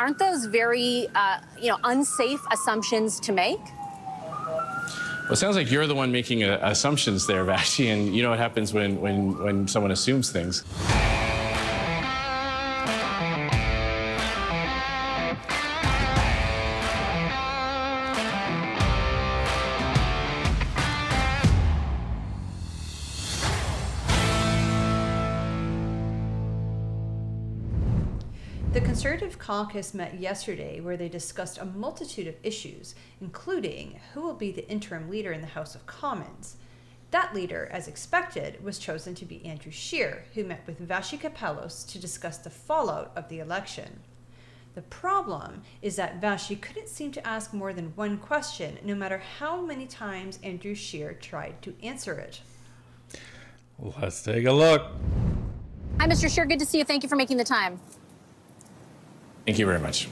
aren't those very, unsafe assumptions to make? Well, it sounds like you're the one making assumptions there, Vassey, and you know what happens when someone assumes things. The Conservative Caucus met yesterday where they discussed a multitude of issues, including who will be the interim leader in the House of Commons. That leader, as expected, was chosen to be Andrew Scheer, who met with Vassey Kapelos to discuss the fallout of the election. The problem is that Vassey couldn't seem to ask more than one question, no matter how many times Andrew Scheer tried to answer it. Let's take a look. Hi, Mr. Scheer. Good to see you. Thank you for making the time. Thank you very much.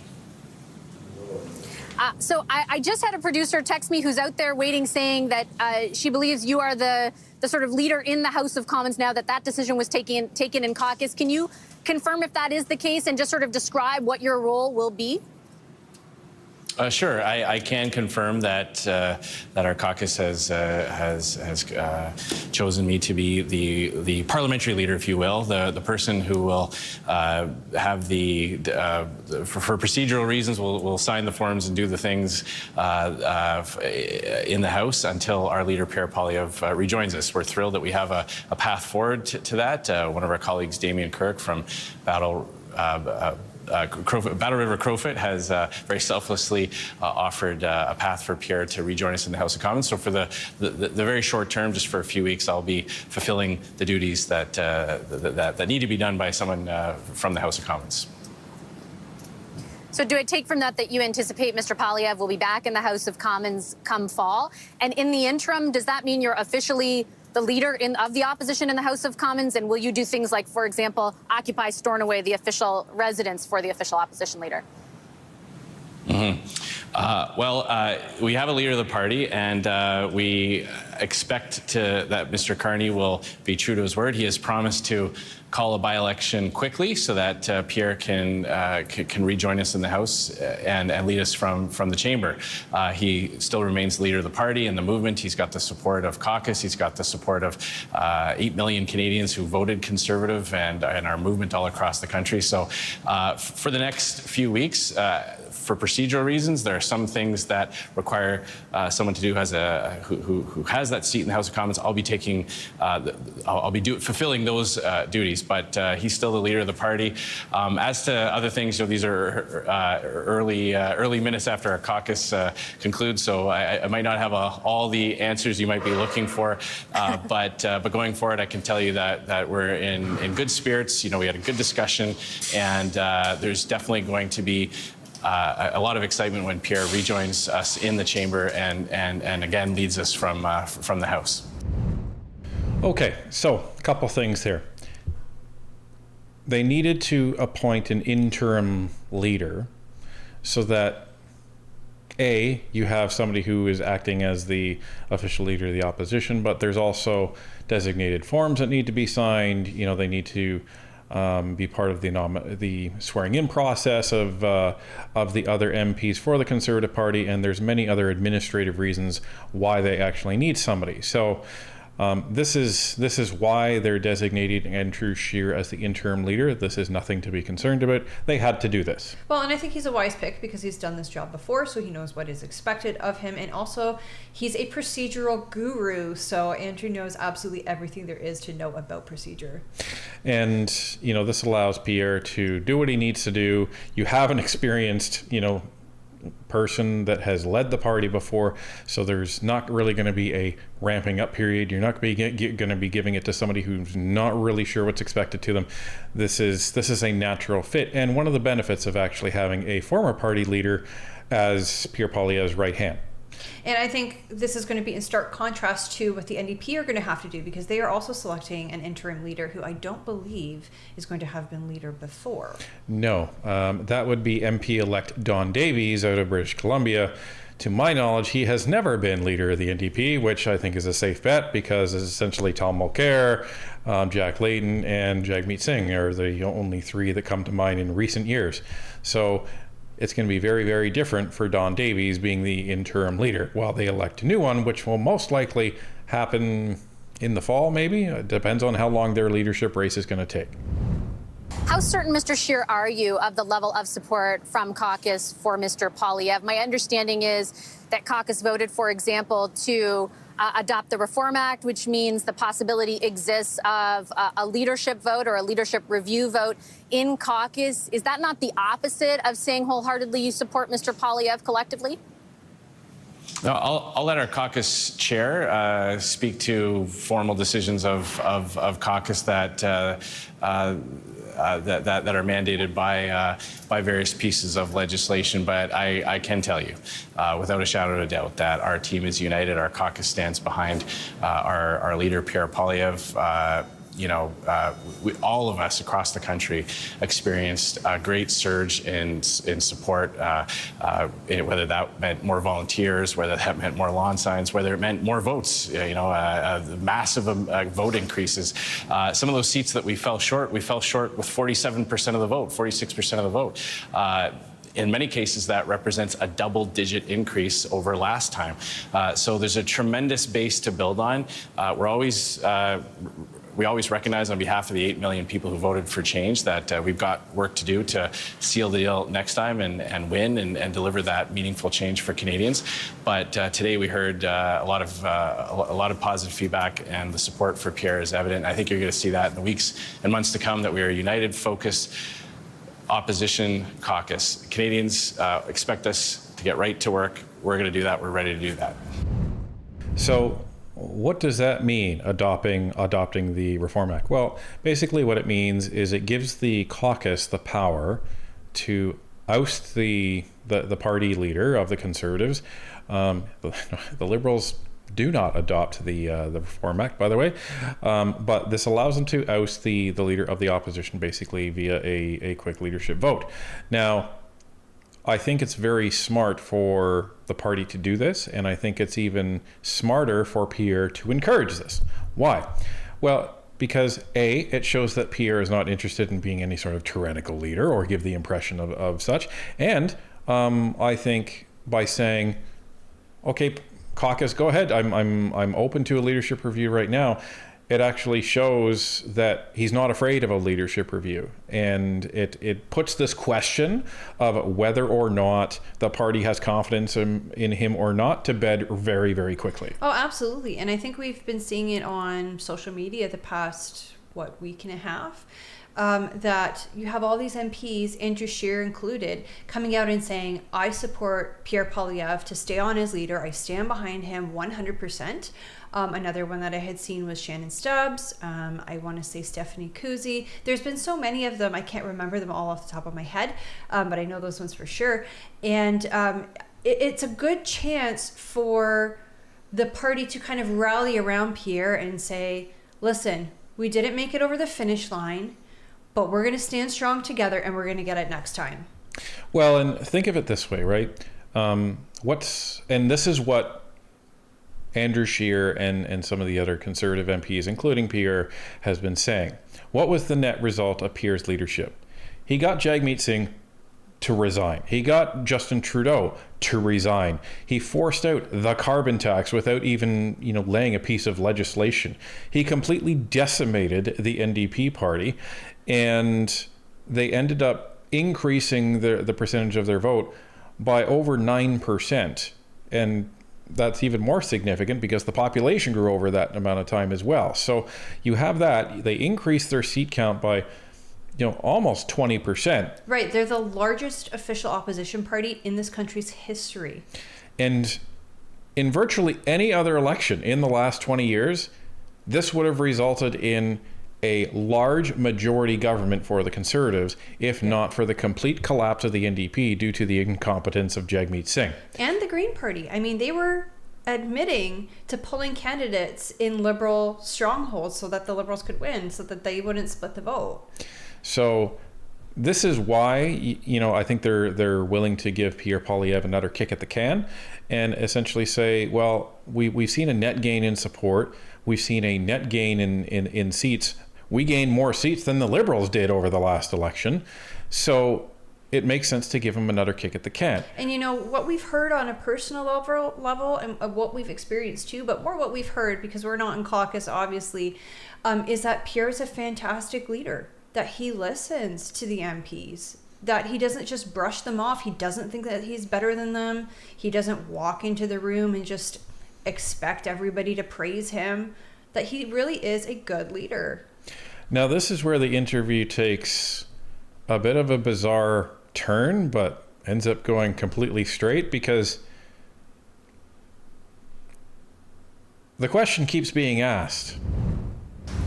So I just had a producer text me who's out there waiting, saying that she believes you are the sort of leader in the House of Commons now that decision was taken in caucus. Can you confirm if that is the case and just sort of describe what your role will be? Sure, I can confirm that our caucus has chosen me to be the parliamentary leader, if you will, the person who will have for procedural reasons will sign the forms and do the things in the House until our leader Pierre Poilievre rejoins us. We're thrilled that we have a path forward to that. One of our colleagues, Damien Kirk from Battle River Crowfoot has very selflessly offered a path for Pierre to rejoin us in the House of Commons. So for the very short term, just for a few weeks, I'll be fulfilling the duties that need to be done by someone from the House of Commons. So do I take from that you anticipate Mr. Poilievre will be back in the House of Commons come fall? And in the interim, does that mean you're officially the leader of the opposition in the House of Commons? And will you do things like, for example, occupy Stornoway, the official residence for the official opposition leader? We have a leader of the party, and we expect that Mr. Carney will be true to his word. He has promised to call a by-election quickly so that Pierre can rejoin us in the House and lead us from the chamber. He still remains the leader of the party and the movement. He's got the support of Caucus. He's got the support of 8 million Canadians who voted Conservative and our movement all across the country. So for the next few weeks, for procedural reasons, there are some things that require someone to do who has that seat in the House of Commons. I'll be fulfilling those duties, but he's still the leader of the party. As to other things, these are early minutes after our caucus concludes, so I might not have all the answers you might be looking for, but going forward, I can tell you that we're in good spirits. We had a good discussion, and there's definitely going to be a lot of excitement when Pierre rejoins us in the chamber and again leads us from the House. Okay, so a couple things here. They needed to appoint an interim leader so that you have somebody who is acting as the official leader of the opposition, but there's also designated forms that need to be signed. They need to be part of the swearing-in process of the other MPs for the Conservative Party, and there's many other administrative reasons why they actually need somebody. So this is why they're designating Andrew Scheer as the interim leader. This is nothing to be concerned about. They had to do this. Well, and I think he's a wise pick because he's done this job before, so he knows what is expected of him. And also, he's a procedural guru, so Andrew knows absolutely everything there is to know about procedure. And, this allows Pierre to do what he needs to do. You have an experienced, person that has led the party before, so there's not really going to be a ramping up period. You're not going to be giving it to somebody who's not really sure what's expected to them. This is a natural fit, and one of the benefits of actually having a former party leader as Pierre Poilievre's right hand. And I think this is going to be in stark contrast to what the NDP are going to have to do, because they are also selecting an interim leader who I don't believe is going to have been leader before. No, that would be MP-elect Don Davies out of British Columbia. To my knowledge, he has never been leader of the NDP, which I think is a safe bet because it's essentially Tom Mulcair, Jack Layton, and Jagmeet Singh are the only three that come to mind in recent years. So it's going to be very, very different for Don Davies being the interim leader while they elect a new one, which will most likely happen in the fall, maybe. It depends on how long their leadership race is going to take. How certain, Mr. Scheer, are you of the level of support from Caucus for Mr. Poilievre? My understanding is that Caucus voted, for example, to adopt the Reform Act, which means the possibility exists of a leadership vote or a leadership review vote in Caucus. Is that not the opposite of saying wholeheartedly you support Mr. Poilievre collectively? No, I'll let our caucus chair speak to formal decisions of caucus that are mandated by various pieces of legislation. But I can tell you, without a shadow of a doubt, that our team is united. Our caucus stands behind our leader, Pierre Poilievre. All of us across the country experienced a great surge in support, whether that meant more volunteers, whether that meant more lawn signs, whether it meant more votes, massive vote increases. Some of those seats that we fell short with 47% of the vote, 46% of the vote. In many cases, that represents a double-digit increase over last time. So there's a tremendous base to build on. We always recognize on behalf of the 8 million people who voted for change that we've got work to do to seal the deal next time and win and deliver that meaningful change for Canadians. But today we heard a lot of positive feedback, and the support for Pierre is evident. I think you're going to see that in the weeks and months to come, that we are a united, focused opposition caucus. Canadians expect us to get right to work. We're going to do that. We're ready to do that. So what does that mean, adopting the Reform Act? Well, basically what it means is it gives the caucus the power to oust the party leader of the Conservatives. The Liberals do not adopt the Reform Act, by the way, but this allows them to oust the leader of the opposition, basically via a quick leadership vote. Now, I think it's very smart for the party to do this, and I think it's even smarter for Pierre to encourage this. Why? Well, because A, it shows that Pierre is not interested in being any sort of tyrannical leader or give the impression of such. And I think by saying, okay, caucus, go ahead, I'm open to a leadership review right now, it actually shows that he's not afraid of a leadership review. And it puts this question of whether or not the party has confidence in him or not to bed very, very quickly. Oh, absolutely. And I think we've been seeing it on social media the past, week and a half, that you have all these MPs, Andrew Scheer included, coming out and saying, I support Pierre Poilievre to stay on as leader. I stand behind him 100%. Another one that I had seen was Shannon Stubbs. I want to say Stephanie Kuzy. There's been so many of them. I can't remember them all off the top of my head, but I know those ones for sure. And it's a good chance for the party to kind of rally around Pierre and say, listen, we didn't make it over the finish line, but we're going to stand strong together and we're going to get it next time. Well, and think of it this way, right? And this is what Andrew Scheer and some of the other Conservative MPs, including Pierre, has been saying. What was the net result of Pierre's leadership? He got Jagmeet Singh to resign. He got Justin Trudeau to resign. He forced out the carbon tax without even, laying a piece of legislation. He completely decimated the NDP party, and they ended up increasing the percentage of their vote by over 9%. And that's even more significant because the population grew over that amount of time as well. So you have that. They increased their seat count by, almost 20%. Right. They're the largest official opposition party in this country's history. And in virtually any other election in the last 20 years, this would have resulted in a large majority government for the Conservatives, if not for the complete collapse of the NDP due to the incompetence of Jagmeet Singh. And the Green Party. I mean, they were admitting to pulling candidates in Liberal strongholds so that the Liberals could win, so that they wouldn't split the vote. So this is why, I think they're willing to give Pierre Poilievre another kick at the can and essentially say, well, we've seen a net gain in support. We've seen a net gain in seats. We gained more seats than the Liberals did over the last election. So it makes sense to give him another kick at the can. And you know, what we've heard on a personal level and what we've experienced too, but more what we've heard, because we're not in caucus, obviously, is that Pierre is a fantastic leader, that he listens to the MPs, that he doesn't just brush them off. He doesn't think that he's better than them. He doesn't walk into the room and just expect everybody to praise him, that he really is a good leader. Now, this is where the interview takes a bit of a bizarre turn, but ends up going completely straight, because the question keeps being asked.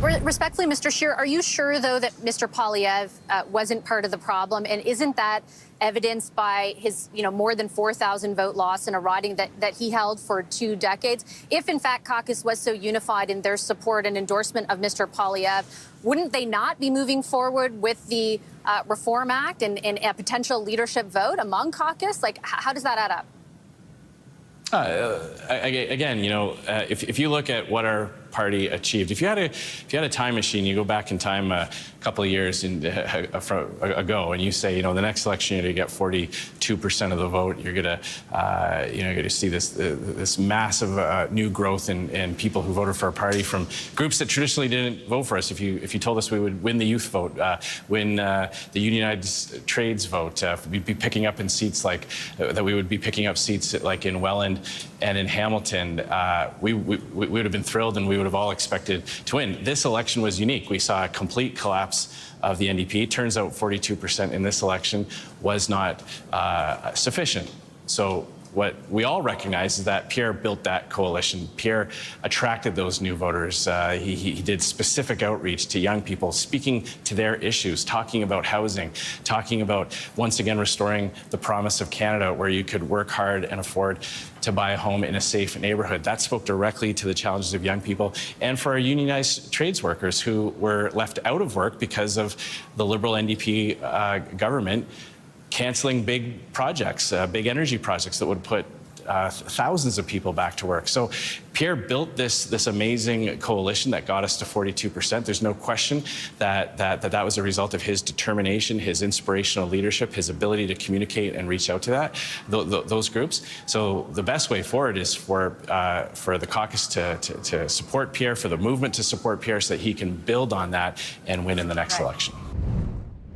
Respectfully, Mr. Scheer, are you sure, though, that Mr. Poilievre wasn't part of the problem? And isn't that evidenced by his, more than 4,000 vote loss in a riding that he held for 2 decades? If, in fact, Caucus was so unified in their support and endorsement of Mr. Poilievre, wouldn't they not be moving forward with the Reform Act and a potential leadership vote among Caucus? Like, how does that add up? Again, if you look at what our party achieved, if you had a time machine, you go back in time a couple of years ago, and you say, the next election you're going to get 42% of the vote, you're going to see this massive new growth in people who voted for our party from groups that traditionally didn't vote for us. If you told us we would win the youth vote, win the unionized trades vote, we'd be picking up in seats like that, we would be picking up seats like in Welland and in Hamilton, we would have been thrilled, and we would have all expected to win. This election was unique. We saw a complete collapse of the NDP. Turns out 42% in this election was not sufficient. So what we all recognize is that Pierre built that coalition. Pierre attracted those new voters. He did specific outreach to young people, speaking to their issues, talking about housing, talking about, once again, restoring the promise of Canada, where you could work hard and afford to buy a home in a safe neighborhood. That spoke directly to the challenges of young people, and for our unionized trades workers who were left out of work because of the Liberal NDP government canceling big projects, big energy projects that would put thousands of people back to work. So Pierre built this amazing coalition that got us to 42%. There's no question that was a result of his determination, his inspirational leadership, his ability to communicate and reach out to those groups. So the best way forward is for the caucus to support Pierre, for the movement to support Pierre, so that he can build on that and win in the next election.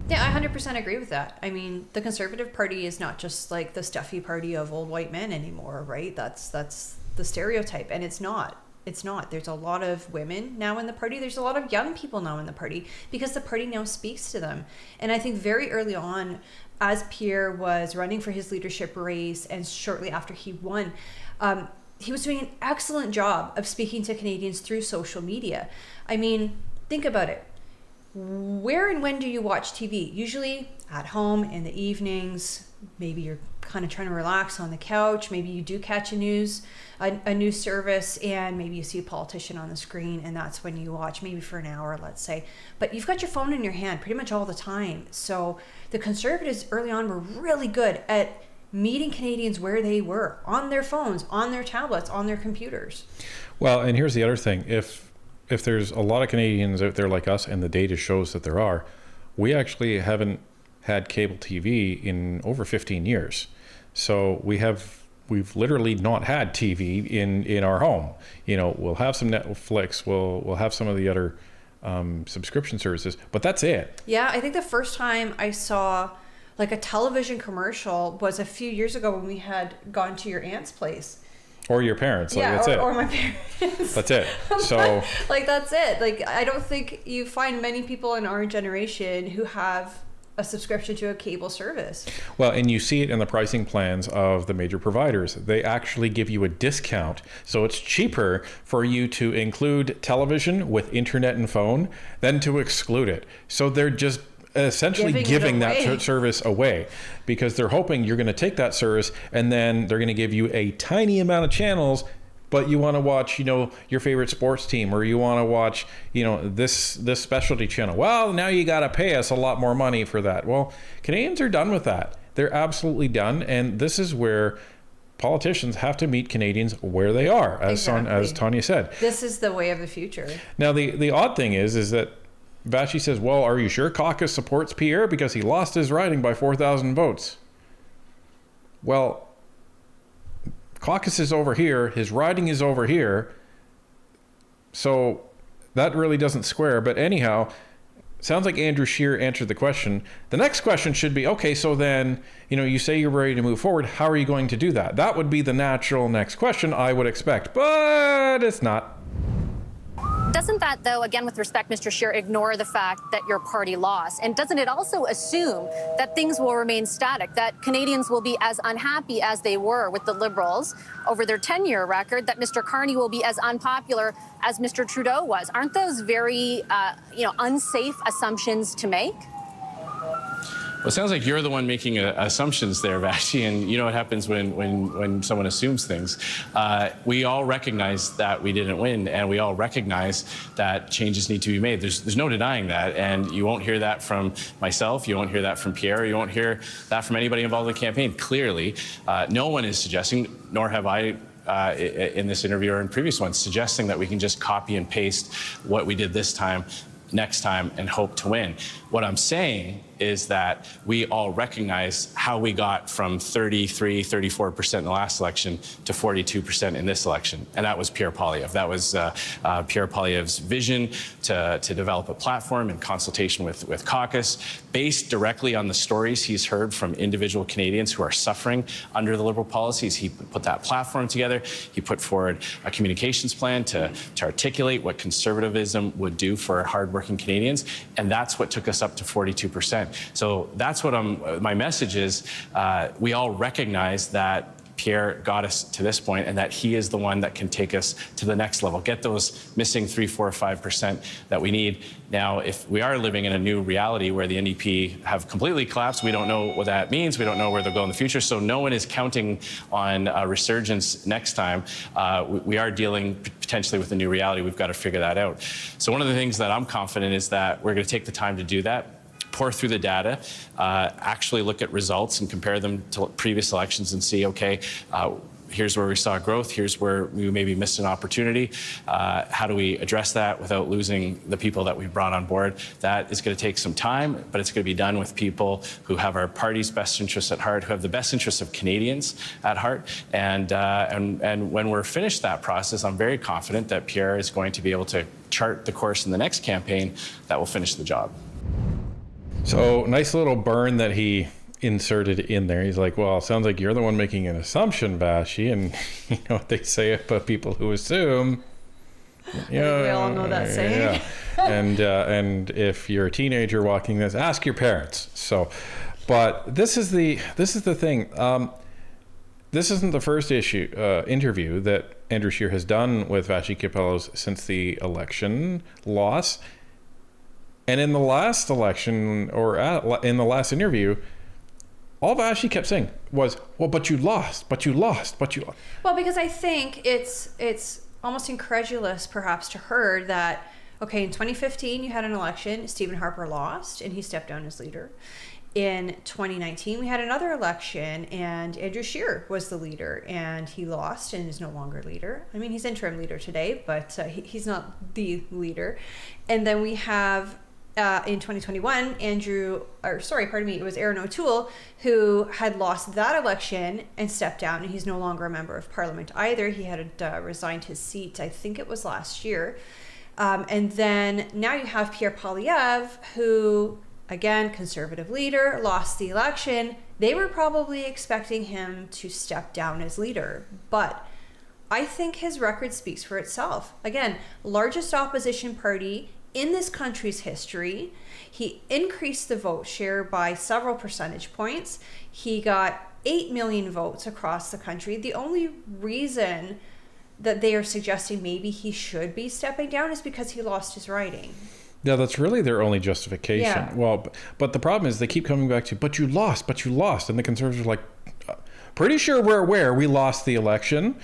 Yeah, I 100% agree with that. I mean, the Conservative Party is not just like the stuffy party of old white men anymore, right? That's the stereotype, and it's not. It's not. There's a lot of women now in the party. There's a lot of young people now in the party, because the party now speaks to them. And I think very early on, as Pierre was running for his leadership race, and shortly after he won, he was doing an excellent job of speaking to Canadians through social media. I mean, think about it. Where and when do you watch TV? Usually at home in the evenings. Maybe you're kind of trying to relax on the couch. Maybe you do catch a news service, and maybe you see a politician on the screen, and that's when you watch, maybe for an hour, let's say. But you've got your phone in your hand pretty much all the time. So the Conservatives early on were really good at meeting Canadians where they were, on their phones, on their tablets, on their computers. Well, and here's the other thing. If there's a lot of Canadians out there like us, and the data shows that there are, we actually haven't had cable TV in over 15 years. So we've literally not had TV in our home. We'll have some Netflix, we'll have some of the other subscription services, but that's it. Yeah, I think the first time I saw like a television commercial was a few years ago when we had gone to your aunt's place. Or your parents. Like, yeah, that's or my parents. That's it. So that's it. Like, I don't think you find many people in our generation who have a subscription to a cable service. Well, and you see it in the pricing plans of the major providers. They actually give you a discount. So it's cheaper for you to include television with internet and phone than to exclude it. So they're just essentially giving that service away, because they're hoping you're going to take that service, and then they're going to give you a tiny amount of channels, but you want to watch, your favorite sports team, or you want to watch, this specialty channel. Well, now you got to pay us a lot more money for that. Well, Canadians are done with that. They're absolutely done. And this is where politicians have to meet Canadians where they are, as Tanya said. This is the way of the future. Now, the odd thing is that Vassey says, well, are you sure Caucus supports Pierre because he lost his riding by 4,000 votes? Well, Caucus is over here, his riding is over here, so that really doesn't square. But anyhow, sounds like Andrew Scheer answered the question. The next question should be, okay, so then, you say you're ready to move forward. How are you going to do that? That would be the natural next question I would expect, but it's not. Doesn't that, though, again, with respect, Mr. Scheer, ignore the fact that your party lost? And doesn't it also assume that things will remain static, that Canadians will be as unhappy as they were with the Liberals over their 10-year record, that Mr. Carney will be as unpopular as Mr. Trudeau was? Aren't those very, unsafe assumptions to make? Well, it sounds like you're the one making assumptions there, Vassey, and you know what happens when someone assumes things. We all recognize that we didn't win, and we all recognize that changes need to be made. There's no denying that, and you won't hear that from myself, you won't hear that from Pierre, you won't hear that from anybody involved in the campaign. Clearly, no one is suggesting, nor have I in this interview or in previous ones, suggesting that we can just copy and paste what we did this time, next time, and hope to win. What I'm saying is that we all recognize how we got from 33, 34% in the last election to 42% in this election. And that was Pierre Poilievre. That was Pierre Poilievre's vision to develop a platform in consultation with Caucus, based directly on the stories he's heard from individual Canadians who are suffering under the Liberal policies. He put that platform together. He put forward a communications plan to articulate what conservatism would do for hardworking Canadians. And that's what took us up to 42%. So that's what my message is. We all recognize that Pierre got us to this point and that he is the one that can take us to the next level, get those missing 3, 4, 5% that we need. Now, if we are living in a new reality where the NDP have completely collapsed, we don't know what that means. We don't know where they'll go in the future. So no one is counting on a resurgence next time. We are dealing potentially with a new reality. We've got to figure that out. So one of the things that I'm confident is that we're going to take the time to do that. Pour through the data, actually look at results and compare them to previous elections and see, okay, here's where we saw growth, here's where we maybe missed an opportunity. How do we address that without losing the people that we've brought on board? That is going to take some time, but it's going to be done with people who have our party's best interests at heart, who have the best interests of Canadians at heart. And when we're finished that process, I'm very confident that Pierre is going to be able to chart the course in the next campaign that will finish the job. So nice little burn that he inserted in there. He's like, well, it sounds like you're the one making an assumption, Vassey. And you know what they say about people who assume. Yeah, we all know that saying. Yeah. And if you're a teenager walking this, ask your parents. So, but this is the thing. This isn't the first interview that Andrew Scheer has done with Vassey Kapelos since the election loss. And in the last election, or in the last interview, all Vassey kept saying was, well, but you lost, but you lost, but you lost. Well, because I think it's almost incredulous, perhaps, to her that, okay, in 2015, you had an election, Stephen Harper lost, and he stepped down as leader. In 2019, we had another election, and Andrew Scheer was the leader, and he lost and is no longer leader. I mean, he's interim leader today, but he's not the leader. And then we have... in 2021, it was Aaron O'Toole who had lost that election and stepped down, and he's no longer a member of Parliament either. He had resigned his seat, I think it was last year. And then now you have Pierre Poilievre, who, again, conservative leader, lost the election. They were probably expecting him to step down as leader, but I think his record speaks for itself. Again, largest opposition party in this country's history. He increased the vote share by several percentage points. He got 8 million votes across the country. The only reason that they are suggesting maybe he should be stepping down is because he lost his riding. Yeah, that's really their only justification. Yeah. Well, but the problem is they keep coming back to, but you lost. And the Conservatives are like, pretty sure we're aware we lost the election.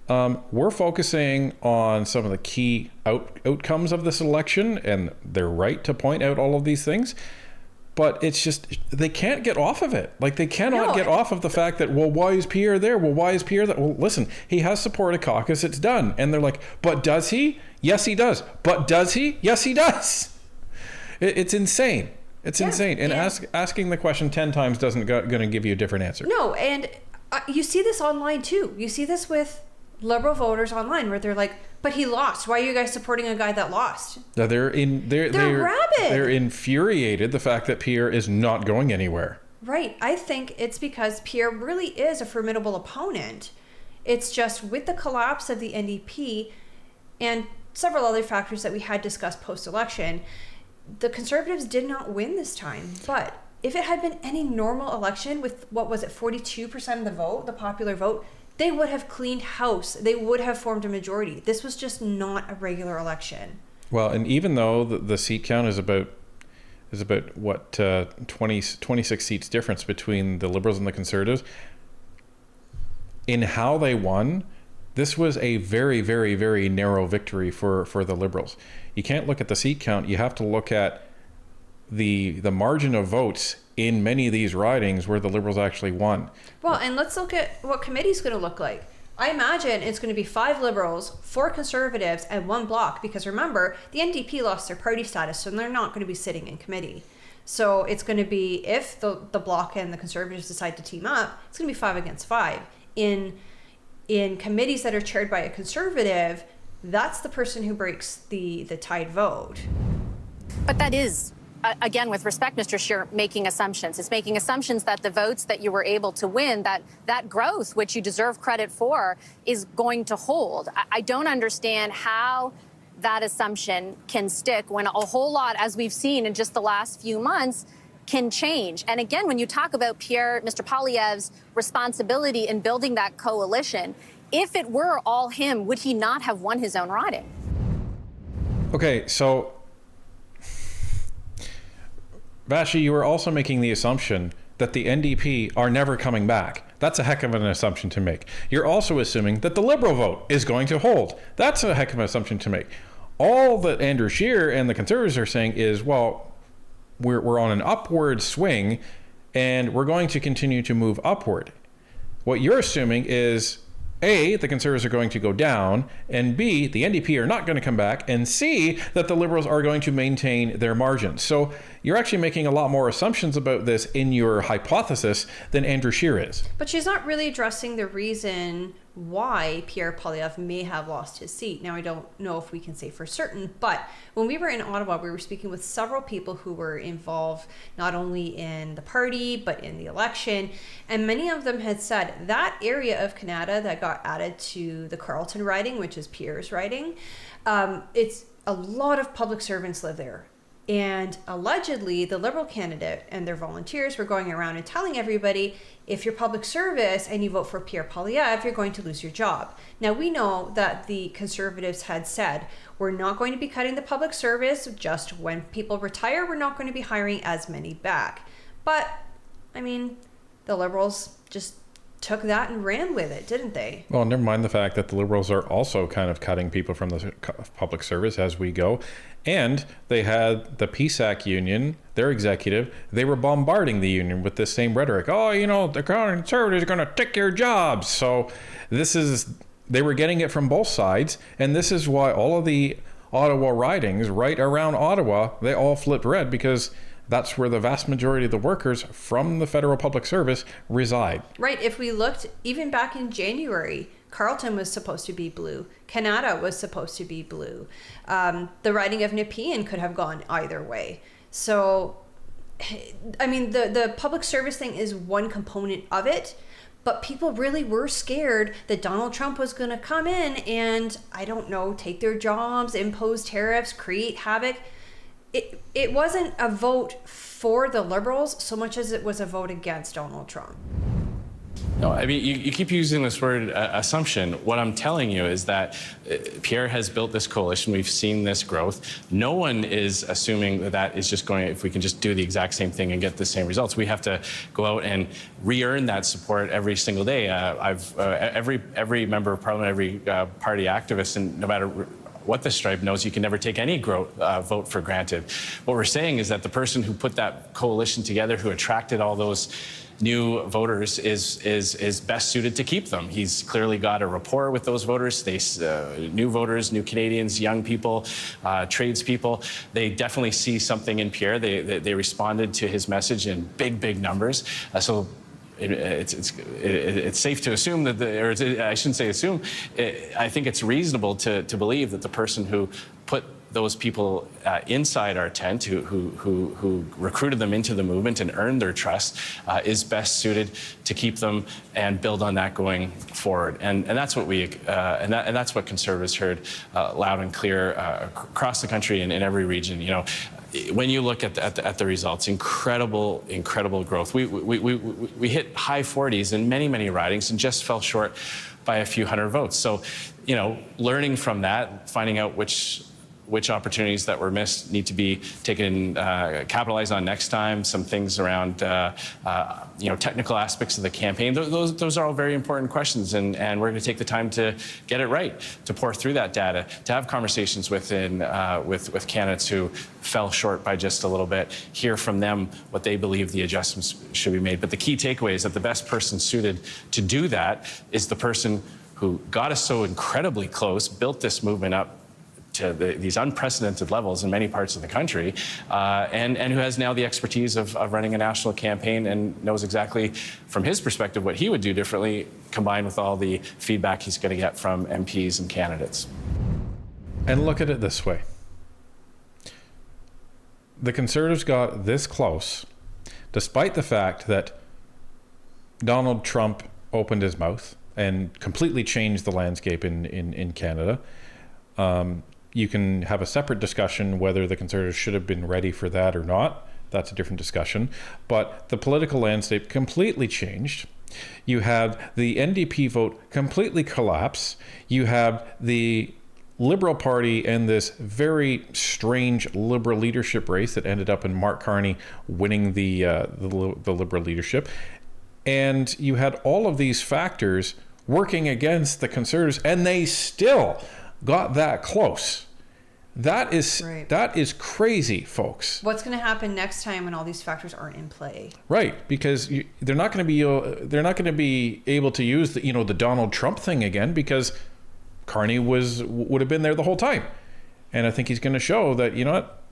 We're focusing on some of the key outcomes of this election, and they're right to point out all of these things. But it's just, they can't get off of it. Like, they cannot get off of the fact that, well, why is Pierre there? Well, why is Pierre there? Well, listen, he has supported Caucus. It's done. And they're like, but does he? Yes, he does. But does he? Yes, he does. It's insane. It's insane. And yeah. asking the question 10 times doesn't going to give you a different answer. No, and you see this online too. You see this with Liberal voters online where they're like, but he lost. Why are you guys supporting a guy that lost? Now they're rabid. They're infuriated the fact that Pierre is not going anywhere. Right. I think it's because Pierre really is a formidable opponent. It's just with the collapse of the NDP and several other factors that we had discussed post-election, the Conservatives did not win this time. But if it had been any normal election with, 42% of the vote, the popular vote, they would have cleaned house. They would have formed a majority. This was just not a regular election. Well, and even though the seat count is about what 26 seats difference between the Liberals and the Conservatives, in how they won, this was a very, very, very narrow victory for the Liberals. You can't look at the seat count. You have to look at the margin of votes in many of these ridings where the Liberals actually won. Well, and let's look at what committee's going to look like. I imagine it's going to be 5 Liberals, 4 Conservatives, and 1 Bloc, because remember, the NDP lost their party status, so they're not going to be sitting in committee. So it's going to be, if the Bloc and the Conservatives decide to team up, it's going to be 5 against 5. In committees that are chaired by a Conservative, that's the person who breaks the tied vote. But that is, again, with respect, Mr. Scheer, making assumptions. It's making assumptions that the votes that you were able to win, that growth, which you deserve credit for, is going to hold. I don't understand how that assumption can stick when a whole lot, as we've seen in just the last few months, can change. And again, when you talk about Mr. Poilievre's responsibility in building that coalition, if it were all him, would he not have won his own riding? Okay, so Vassey, you were also making the assumption that the NDP are never coming back. That's a heck of an assumption to make. You're also assuming that the Liberal vote is going to hold. That's a heck of an assumption to make. All that Andrew Scheer and the Conservatives are saying is, well, we're on an upward swing and we're going to continue to move upward. What you're assuming is, A, the Conservatives are going to go down, and B, the NDP are not going to come back, and C, that the Liberals are going to maintain their margins. So you're actually making a lot more assumptions about this in your hypothesis than Andrew Scheer is. But she's not really addressing the reason why Pierre Poilievre may have lost his seat. Now, I don't know if we can say for certain, but when we were in Ottawa, we were speaking with several people who were involved not only in the party, but in the election. And many of them had said that area of Canada that got added to the Carleton riding, which is Pierre's riding, it's a lot of public servants live there. And allegedly, the Liberal candidate and their volunteers were going around and telling everybody, if you're public service and you vote for Pierre Poilievre, you're going to lose your job. Now, we know that the Conservatives had said, we're not going to be cutting the public service. Just when people retire, we're not going to be hiring as many back. But, I mean, the Liberals just took that and ran with it, didn't they? Well, never mind the fact that the Liberals are also kind of cutting people from the public service as we go. And they had the PSAC union, their executive, they were bombarding the union with this same rhetoric. Oh, you know, the Conservatives are going to take your jobs. So they were getting it from both sides. And this is why all of the Ottawa ridings right around Ottawa, they all flipped red, because that's where the vast majority of the workers from the federal public service reside. Right. If we looked even back in January, Carleton was supposed to be blue. Canada was supposed to be blue. The riding of Nepean could have gone either way. So, I mean, the public service thing is one component of it, but people really were scared that Donald Trump was going to come in and, I don't know, take their jobs, impose tariffs, create havoc. It wasn't a vote for the Liberals so much as it was a vote against Donald Trump. No, I mean, you keep using this word assumption. What I'm telling you is that Pierre has built this coalition. We've seen this growth. No one is assuming that is just going, if we can just do the exact same thing and get the same results. We have to go out and re-earn that support every single day. Every member of parliament, every party activist, and no matter what the stripe knows, you can never take any vote for granted. What we're saying is that the person who put that coalition together, who attracted all those new voters, is best suited to keep them. He's clearly got a rapport with those voters. New voters, new Canadians, young people, tradespeople. They definitely see something in Pierre. They responded to his message in big numbers. So it's safe to assume that, I shouldn't say assume, I think it's reasonable to believe that the person who put those people inside our tent, who recruited them into the movement and earned their trust, is best suited to keep them and build on that going forward. And that's what that's what Conservatives heard loud and clear across the country and in every region. You know, when you look at the results, incredible growth. We hit high 40s in many ridings and just fell short by a few hundred votes. So, you know, learning from that, finding out which opportunities that were missed need to be taken, capitalized on next time. Some things around, technical aspects of the campaign. Those are all very important questions, and we're going to take the time to get it right, to pour through that data, to have conversations with candidates who fell short by just a little bit, hear from them what they believe the adjustments should be made. But the key takeaway is that the best person suited to do that is the person who got us so incredibly close, built this movement up to these unprecedented levels in many parts of the country, and who has now the expertise of running a national campaign and knows exactly, from his perspective, what he would do differently, combined with all the feedback he's going to get from MPs and candidates. And look at it this way. The Conservatives got this close, despite the fact that Donald Trump opened his mouth and completely changed the landscape in Canada. You can have a separate discussion whether the Conservatives should have been ready for that or not. That's a different discussion. But the political landscape completely changed. You had the NDP vote completely collapse. You have the Liberal Party and this very strange Liberal leadership race that ended up in Mark Carney winning the Liberal leadership. And you had all of these factors working against the Conservatives, and they still got that close. That is crazy, folks. What's going to happen next time when all these factors aren't in play? Right, because they're not going to be able to use the Donald Trump thing again, because Carney would have been there the whole time, and I think he's going to show that, you know what,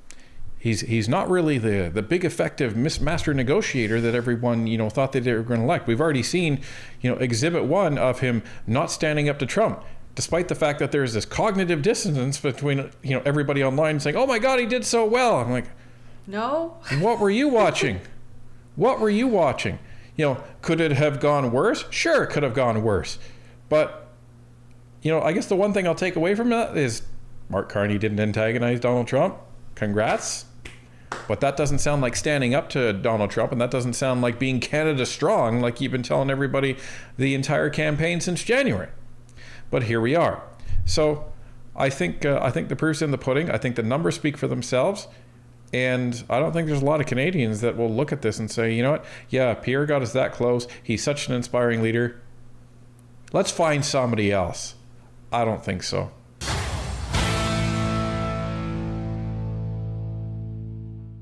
he's not really the big effective master negotiator that everyone thought that they were going to elect. We've already seen exhibit 1 of him not standing up to Trump, despite the fact that there's this cognitive dissonance between everybody online saying, "Oh my God, he did so well." I'm like, no. What were you watching? What were you watching? Could it have gone worse? Sure, it could have gone worse. But I guess the one thing I'll take away from that is Mark Carney didn't antagonize Donald Trump. Congrats. But that doesn't sound like standing up to Donald Trump, and that doesn't sound like being Canada strong, like you've been telling everybody the entire campaign since January. But here we are. So I think the proof's in the pudding. I think the numbers speak for themselves. And I don't think there's a lot of Canadians that will look at this and say, you know what? Yeah, Pierre got us that close. He's such an inspiring leader. Let's find somebody else. I don't think so.